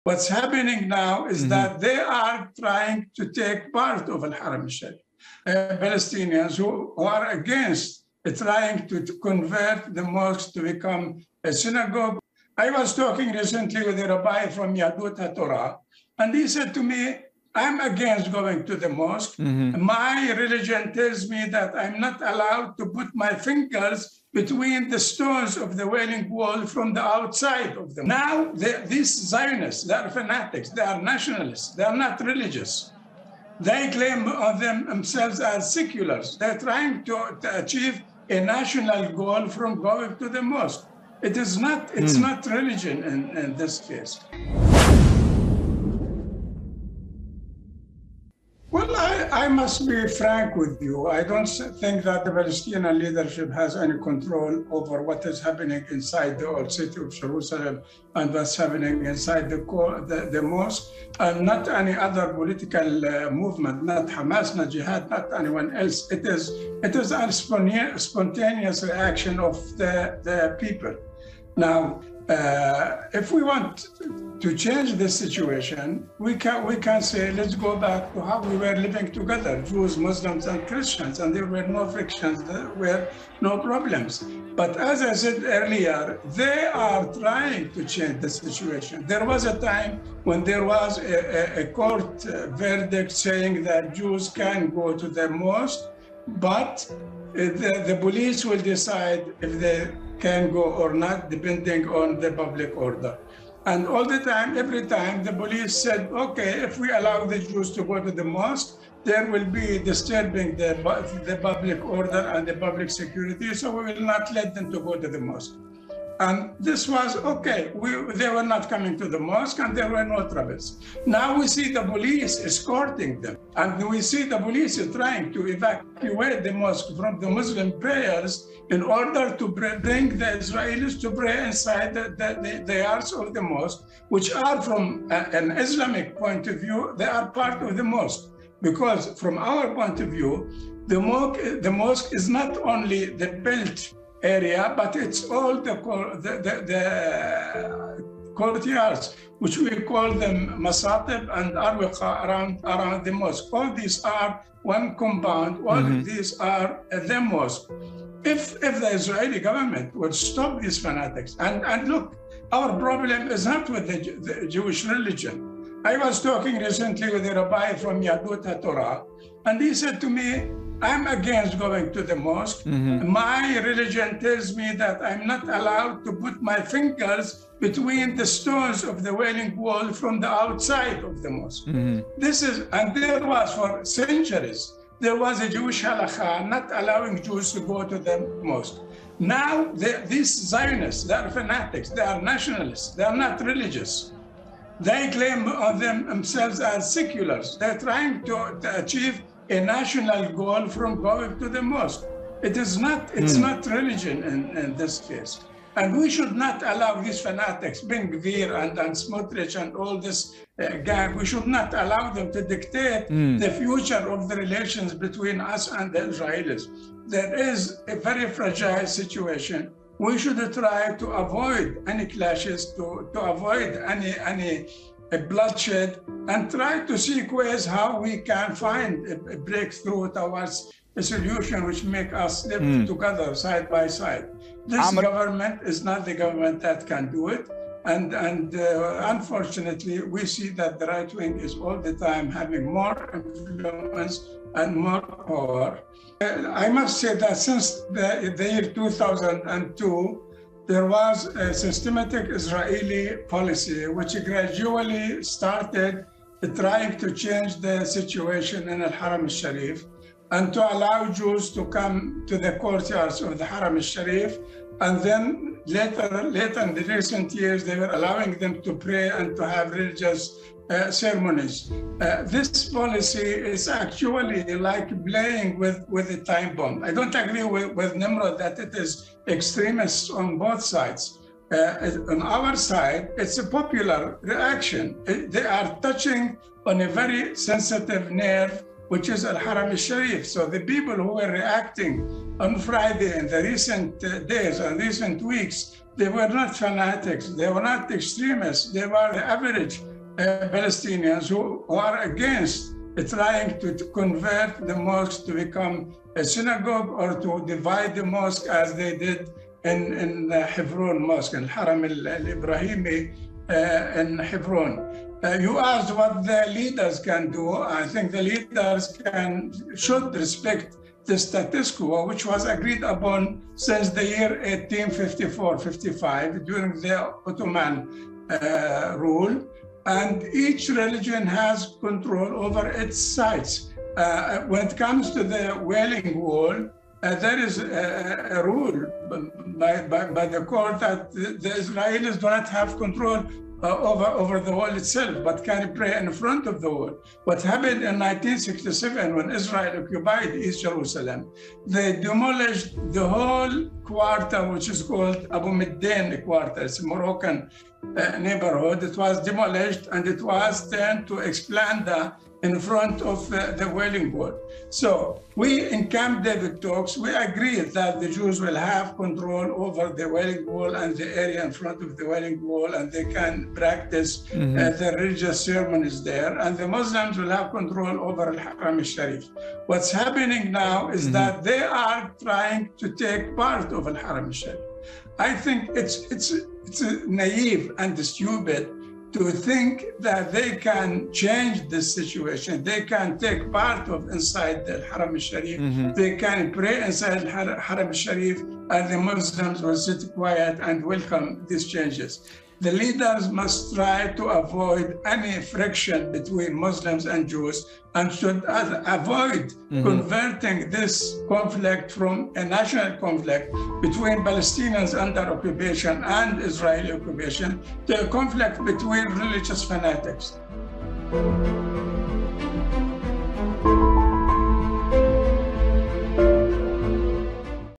What's happening now is that they are trying to take part of Al-Haram al-Sharif. Palestinians who are against trying to convert the mosque to become a synagogue. I was talking recently with a rabbi from Yadut HaTorah, and he said to me, I'm against going to the mosque. My religion tells me that I'm not allowed to put my fingers between the stones of the Wailing Wall from the outside of them. Now, these Zionists, they are fanatics, they are nationalists, they are not religious. They claim of themselves as seculars. They're trying to achieve a national goal from going to the mosque. It is not, it's not religion in this case. Well, I must be frank with you. I don't think that the Palestinian leadership has any control over what is happening inside the old city of Jerusalem and what's happening inside the mosque, and not any other political movement, not Hamas, not Jihad, not anyone else. It is a spontaneous reaction of the people. Now, if we want to change this situation, we can say, let's go back to how we were living together, Jews, Muslims, and Christians, and there were no frictions, there were no problems. But as I said earlier, they are trying to change the situation. There was a time when there was a court verdict saying that Jews can go to the mosque, but the police will decide if they can go or not, depending on the public order. And all the time, every time, the police said, okay, if we allow the Jews to go to the mosque, there will be disturbing the public order and the public security, so we will not let them to go to the mosque. And this was okay. They were not coming to the mosque and there were no troubles. Now we see the police escorting them, and we see the police trying to evacuate the mosque from the Muslim prayers in order to bring the Israelis to pray inside the yards of the mosque, which are, from an Islamic point of view, they are part of the mosque. Because from our point of view, the mosque is not only the built area, but it's all the courtyards, which we call them masatib and arwiqa around the mosque. All these are one compound, all these are the mosque. If the Israeli government would stop these fanatics, and look, our problem is not with the Jewish religion. I was talking recently with a rabbi from Yadut HaTorah, and he said to me, I'm against going to the mosque. My religion tells me that I'm not allowed to put my fingers between the stones of the Wailing Wall from the outside of the mosque. And there was for centuries, there was a Jewish halakha not allowing Jews to go to the mosque. Now, these Zionists, they are fanatics, they are nationalists, they are not religious. They claim of themselves as seculars. They're trying to achieve a national goal from going to the mosque. It is not, it's not religion in this case. And we should not allow these fanatics, Ben Gvir and Smotrich and all this gang, we should not allow them to dictate the future of the relations between us and the Israelis. There is a very fragile situation. We should try to avoid any clashes, to avoid any bloodshed, and try to seek ways how we can find a breakthrough towards a solution which make us live together side by side. This government is not the government that can do it. And unfortunately, we see that the right wing is all the time having more influence and more power. I must say that since the year 2002, there was a systematic Israeli policy which gradually started trying to change the situation in Al-Haram al-Sharif and to allow Jews to come to the courtyards of the Haram al-Sharif. And then later in the recent years, they were allowing them to pray and to have religious ceremonies. This policy is actually like playing with a time bomb. I don't agree with Nimrod that it is extremists on both sides. On our side, it's a popular reaction. They are touching on a very sensitive nerve which is Al-Haram al-Sharif. So the people who were reacting on Friday in the recent days and recent weeks, they were not fanatics, they were not extremists, they were the average Palestinians who are against trying to convert the mosque to become a synagogue or to divide the mosque as they did in Hebron Mosque, in Haram al-Ibrahimi in Hebron. You asked what the leaders can do. I think the leaders should respect the status quo, which was agreed upon since the year 1854-55 during the Ottoman rule. And each religion has control over its sites. When it comes to the Wailing Wall, there is a rule by the court that the Israelis do not have control over the wall itself, but can pray in front of the wall. What happened in 1967 when Israel occupied East Jerusalem, they demolished the whole quarter, which is called Abu Middain quarter. It's a Moroccan neighborhood. It was demolished and it was turned to Esplanada in front of the Wailing Wall. So we in Camp David talks, we agree that the Jews will have control over the Wailing Wall and the area in front of the Wailing Wall, and they can practice the religious ceremonies there, and the Muslims will have control over Al-Haram al-Sharif. What's happening now is that they are trying to take part of Al-Haram al-Sharif. I think it's naive and stupid to think that they can change this situation. They can take part of inside the Haram al-Sharif. They can pray inside the Haram al-Sharif, and the Muslims will sit quiet and welcome these changes. The leaders must try to avoid any friction between Muslims and Jews, and should avoid converting this conflict from a national conflict between Palestinians under occupation and Israeli occupation to a conflict between religious fanatics.